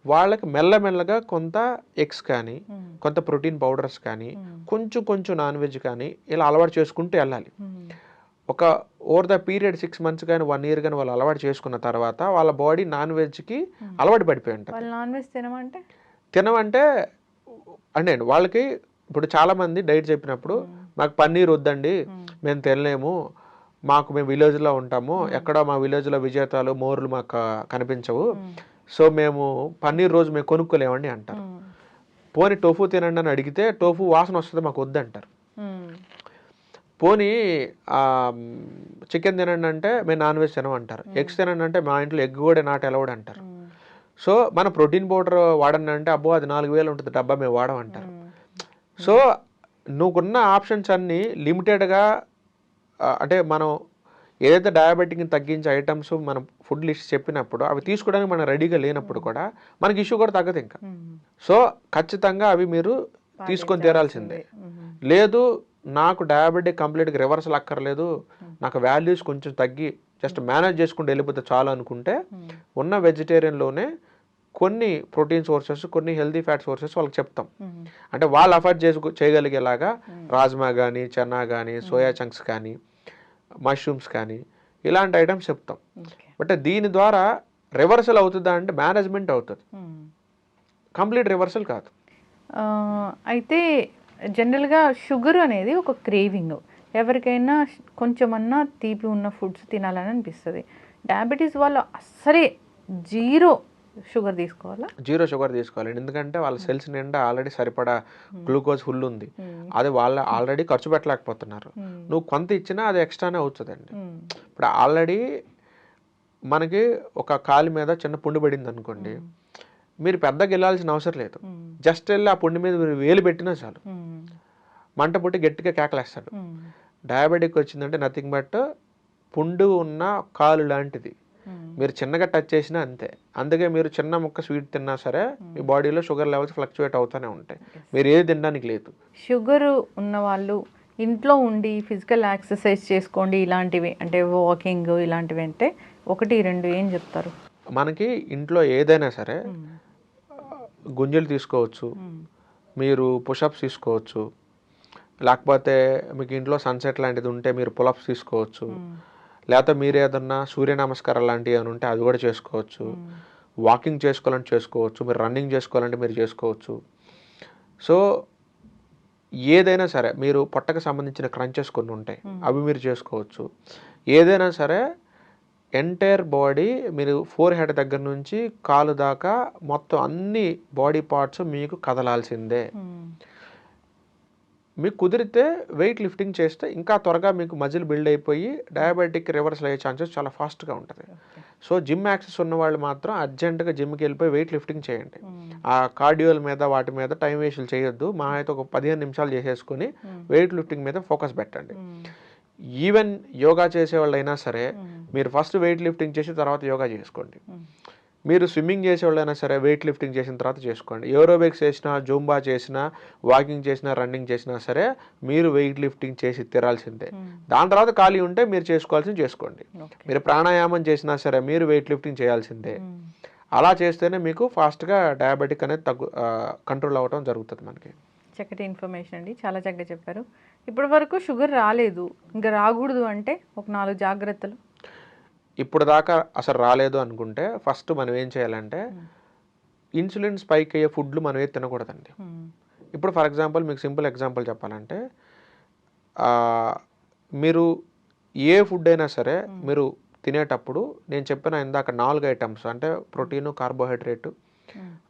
S3: వాళ్ళకి మెల్లమెల్లగా కొంత ఎగ్స్ కానీ కొంత ప్రోటీన్ పౌడర్స్ కానీ కొంచెం కొంచెం నాన్ వెజ్ కానీ ఇలా అలవాటు చేసుకుంటూ వెళ్ళాలి. ఒక ఓవర్ ద పీరియడ్ 6 months కానీ 1 year కానీ వాళ్ళు అలవాటు చేసుకున్న తర్వాత వాళ్ళ బాడీ నాన్ వెజ్కి అలవాటు పడిపోయి ఉంటుంది.
S2: నాన్ వెజ్
S3: తినమంటే అంటే వాళ్ళకి ఇప్పుడు చాలామంది డైట్ చెప్పినప్పుడు మాకు పన్నీర్ వద్దండి, మేము తినలేము, మేము విలేజ్లో ఉంటాము, ఎక్కడో మా విలేజ్లో విజేతాలు మోర్లు మాకు కనిపించవు, సో మేము పన్నీర్ రోజు మేము కొనుక్కోలేమండి అంటారు. పోనీ టోఫు తినండి అని అడిగితే టోఫు వాసన వస్తుంది మాకు వద్దంటారు. పోనీ చికెన్ తినండి అంటే మేము నాన్ వెజ్ తినమంటారు. ఎగ్స్ తినండి అంటే మా ఇంట్లో ఎగ్ కూడా నాట్ అలౌడ్ అంటారు. సో మన ప్రోటీన్ పౌడర్ వాడండి అంటే అబ్బో అది 4,000 ఉంటుంది డబ్బా మేము వాడమంటారు. సో నువ్వుకున్న ఆప్షన్స్ అన్నీ లిమిటెడ్గా, అంటే మనం ఏదైతే డయాబెటిక్ని తగ్గించే ఐటమ్స్ మనం ఫుడ్ లిస్ట్ చెప్పినప్పుడు అవి తీసుకోవడానికి మనం రెడీగా లేనప్పుడు కూడా మనకి ఇష్యూ కూడా తగ్గదు ఇంకా. సో ఖచ్చితంగా అవి మీరు తీసుకొని తీరాల్సిందే. లేదు నాకు డయాబెటిక్ కంప్లీట్గా రివర్సల్ అక్కర్లేదు, నాకు వాల్యూస్ కొంచెం తగ్గి జస్ట్ మేనేజ్ చేసుకుంటూ వెళ్ళిపోతే చాలు అనుకుంటే ఉన్న వెజిటేరియన్లోనే కొన్ని ప్రోటీన్ సోర్సెస్ కొన్ని హెల్దీ ఫ్యాట్ సోర్సెస్ వాళ్ళకి చెప్తాం. అంటే వాళ్ళు అఫోర్డ్ చేయగలిగేలాగా రాజ్మా కానీ చెన్నా కానీ సోయా చంక్స్ కానీ మష్రూమ్స్ కానీ ఇలాంటి ఐటమ్స్ చెప్తాం. బట్ దీని ద్వారా రివర్సల్ అవుతుందా అంటే మేనేజ్మెంట్ అవుతుంది, కంప్లీట్ రివర్సల్ కాదు.
S2: అయితే జనరల్గా షుగర్ అనేది ఒక క్రేవింగ్, ఎవరికైనా కొంచెమన్నా తీపి ఉన్న ఫుడ్స్ తినాలని అనిపిస్తుంది. డయాబెటీస్ వాళ్ళు అస్సలే జీరో షుగర్ తీసుకోవాలా?
S3: జీరో షుగర్ తీసుకోవాలి. ఎందుకంటే వాళ్ళ సెల్స్ నిండా ఆల్రెడీ సరిపడా గ్లూకోజ్ ఫుల్ ఉంది, అది వాళ్ళు ఆల్రెడీ ఖర్చు పెట్టలేకపోతున్నారు. నువ్వు కొంత ఇచ్చినా అది ఎక్స్ట్రానే అవుతుందండి. ఇప్పుడు ఆల్రెడీ మనకి ఒక కాలు మీద చిన్న పుండు పడింది అనుకోండి, మీరు పెద్దగా వెళ్ళాల్సిన అవసరం లేదు, జస్ట్ వెళ్ళి ఆ పుండు మీద మీరు వేలు పెట్టినా చాలు మంట పుట్టి గట్టిగా కేకలేస్తాడు. డయాబెటిక్ వచ్చిందంటే నథింగ్ బట్ పుండు ఉన్న కాలు లాంటిది, మీరు చిన్నగా టచ్ చేసినా అంతే. అందుకే మీరు చిన్న ముక్క స్వీట్ తిన్నా సరే మీ బాడీలో షుగర్ లెవెల్స్ ఫ్లక్చువేట్ అవుతూనే ఉంటాయి, మీరు ఏది తినడానికి లేదు.
S2: షుగర్ ఉన్న వాళ్ళు ఇంట్లో ఉండి ఫిజికల్ ఎక్సర్సైజ్ చేసుకోండి ఇలాంటివి, అంటే వాకింగ్ ఇలాంటివి అంటే 1-2 ఏం చెప్తారు?
S3: మనకి ఇంట్లో ఏదైనా సరే గుంజలు తీసుకోవచ్చు, మీరు పుషప్స్ తీసుకోవచ్చు, లేకపోతే మీకు ఇంట్లో సన్సెట్ లాంటిది ఉంటే మీరు పులప్స్ తీసుకోవచ్చు, లేకపోతే మీరు ఏదన్నా సూర్య నమస్కారం లాంటివి ఏమైనా ఉంటే అది కూడా చేసుకోవచ్చు, వాకింగ్ చేసుకోవాలంటే చేసుకోవచ్చు, మీరు రన్నింగ్ చేసుకోవాలంటే మీరు చేసుకోవచ్చు. సో ఏదైనా సరే మీరు పొట్టకు సంబంధించిన క్రంచెస్ కొన్ని ఉంటాయి అవి మీరు చేసుకోవచ్చు. ఏదైనా సరే ఎంటైర్ బాడీ మీరు ఫోర్ హెడ్ దగ్గర నుంచి కాలు దాకా మొత్తం అన్ని బాడీ పార్ట్స్ మీకు కదలాల్సిందే. మీకు కుదిరితే వెయిట్ లిఫ్టింగ్ చేస్తే ఇంకా త్వరగా మీకు మజిల్ బిల్డ్ అయిపోయి డయాబెటిక్ రివర్సల్ అయ్యే ఛాన్సెస్ చాలా ఫాస్ట్గా ఉంటుంది. సో జిమ్ యాక్సెస్ ఉన్న వాళ్ళు మాత్రం అర్జెంటుగా జిమ్కి వెళ్ళిపోయి వెయిట్ లిఫ్టింగ్ చేయండి. ఆ కార్డియోల మీద వాటి మీద టైం వేస్ట్లు చేయొద్దు, మా అయితే ఒక 15 నిమిషాలు చేసేసుకుని వెయిట్ లిఫ్టింగ్ మీద ఫోకస్ పెట్టండి. ఈవెన్ యోగా చేసేవాళ్ళు అయినా సరే మీరు ఫస్ట్ వెయిట్ లిఫ్టింగ్ చేసి తర్వాత యోగా చేసుకోండి. మీరు స్విమ్మింగ్ చేసేవాళ్ళైనా సరే వెయిట్ లిఫ్టింగ్ చేసిన తర్వాత చేసుకోండి. ఏరోబిక్స్ చేసినా, జూంబా చేసినా, వాకింగ్ చేసినా, రన్నింగ్ చేసినా సరే మీరు వెయిట్ లిఫ్టింగ్ చేసి తిరాల్సిందే. దాని తర్వాత ఖాళీ ఉంటే మీరు చేసుకోవాల్సింది చేసుకోండి. మీరు ప్రాణాయామం చేసినా సరే మీరు వెయిట్ లిఫ్టింగ్ చేయాల్సిందే. అలా చేస్తేనే మీకు ఫాస్ట్గా డయాబెటిక్ అనేది కంట్రోల్ అవ్వడం జరుగుతుంది. మనకి
S2: చక్కటి ఇన్ఫర్మేషన్ అండి, చాలా చక్కగా చెప్పారు. ఇప్పటి వరకు షుగర్ రాలేదు, ఇంకా రాకూడదు అంటే ఒక 4 జాగ్రత్తలు.
S3: ఇప్పుడు దాకా అసలు రాలేదు అనుకుంటే ఫస్ట్ మనం ఏం చేయాలంటే ఇన్సులిన్ స్పైక్ అయ్యే ఫుడ్లు మనం ఏది తినకూడదండి. ఇప్పుడు ఫర్ ఎగ్జాంపుల్ మీకు సింపుల్ ఎగ్జాంపుల్ చెప్పాలంటే మీరు ఏ ఫుడ్ అయినా సరే మీరు తినేటప్పుడు నేను చెప్పిన ఇందాక 4 ఐటమ్స్ అంటే protein, carbohydrate,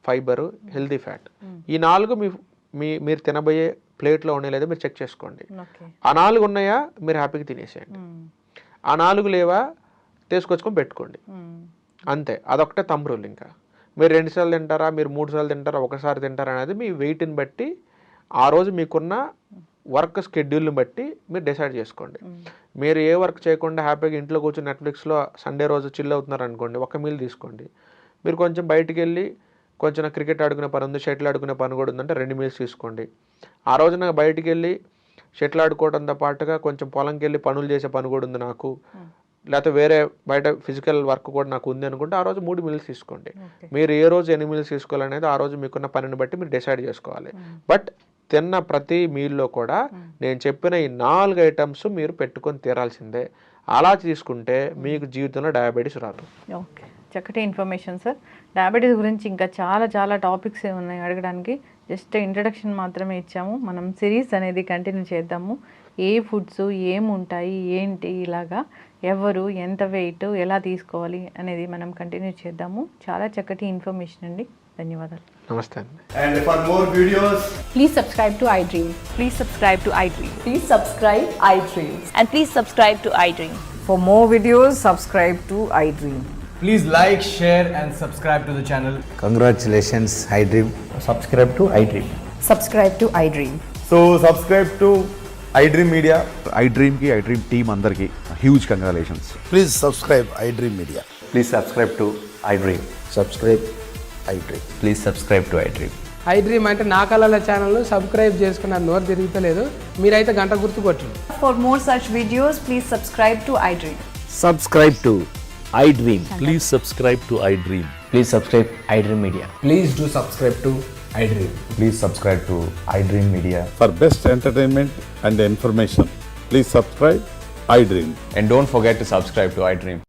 S3: fibre, healthy fat, ఈ 4 మీరు తినబోయే ప్లేట్లో ఉన్నాయి లేదా మీరు చెక్ చేసుకోండి. ఆ 4 ఉన్నాయా మీరు హ్యాపీగా తినేసేయండి. ఆ 4 లేవా తీసుకొచ్చుకొని పెట్టుకోండి, అంతే. అదొకటే థంబ్ రూల్. ఇంకా మీరు 2 సార్లు తింటారా, మీరు 3 సార్లు తింటారా, ఒకసారి తింటారా అనేది మీ వెయిట్ని బట్టి, ఆ రోజు మీకున్న వర్క్ షెడ్యూల్ని బట్టి మీరు డిసైడ్ చేసుకోండి. మీరు ఏ వర్క్ చేయకుండా హ్యాపీగా ఇంట్లో కూర్చొని నెట్ఫ్లిక్స్లో సండే రోజు చిల్ అవుతున్నారు అనుకోండి, ఒక మీల్ తీసుకోండి. మీరు కొంచెం బయటికి వెళ్ళి కొంచెం క్రికెట్ ఆడుకునే పని ఉంది, షటిల్ ఆడుకునే పని కూడా ఉందంటే 2 మీల్స్ తీసుకోండి. ఆ రోజున బయటికి వెళ్ళి షటిల్ ఆడుకోవడంతో పాటుగా కొంచెం పొలంకి వెళ్ళి పనులు చేసే పని కూడా ఉంది నాకు, లేకపోతే వేరే బయట ఫిజికల్ వర్క్ కూడా నాకు ఉంది అనుకుంటే ఆ రోజు 3 మీల్స్ తీసుకోండి. మీరు ఏ రోజు ఎన్ని మీల్స్ తీసుకోవాలనేది ఆ రోజు మీకున్న పనిని బట్టి మీరు డిసైడ్ చేసుకోవాలి. బట్ తిన్న ప్రతి మీల్లో కూడా నేను చెప్పిన ఈ 4 ఐటమ్స్ మీరు పెట్టుకొని తీరాల్సిందే. అలా తీసుకుంటే మీకు జీవితంలో డయాబెటీస్ రాదు.
S2: ఓకే, చక్కటి ఇన్ఫర్మేషన్ సార్. డయాబెటీస్ గురించి ఇంకా చాలా చాలా టాపిక్స్ ఉన్నాయి అడగడానికి. జస్ట్ ఇంట్రడక్షన్ మాత్రమే ఇచ్చాము. మనం సిరీస్ అనేది కంటిన్యూ చేద్దాము. ఏ ఫుడ్స్ ఏముంటాయి ఏంటి, ఇలాగా ఎవరు ఎంత వెయిట్ ఎలా తీసుకోవాలి అనేది మనం కంటిన్యూ చేద్దాము. చాలా చక్కటి ఇన్ఫర్మేషన్ అండి. ధన్యవాదాలు.
S3: నమస్తే అండి.
S4: And for more videos,
S5: Please subscribe to iDream.
S6: Please subscribe to iDream.
S5: Please subscribe iDream.
S6: And please subscribe to iDream.
S7: For more videos, subscribe to iDream.
S4: please like, share and subscribe to the channel.
S8: Congratulations, iDream.
S9: Subscribe to iDream.
S5: Subscribe to iDream.
S4: So subscribe to iDream Media.
S10: iDream ki iDream team andarki huge congratulations.
S8: Please subscribe iDream Media.
S9: Please subscribe to iDream.
S8: Subscribe iDream.
S9: Please subscribe to iDream.
S11: iDream అంటే నా కళల channel subscribe చేసుకున్న నోరు తిరుగుతలేదు, మీరైతే గంట గుర్తు కొట్టండి.
S5: For more such videos, please subscribe to iDream.
S9: Subscribe to iDream.
S12: Please subscribe to iDream.
S9: Please subscribe iDream Media.
S4: Please do subscribe to iDream.
S9: Please subscribe to iDream Media.
S10: For best entertainment and information, please subscribe iDream.
S9: And don't forget to subscribe to iDream.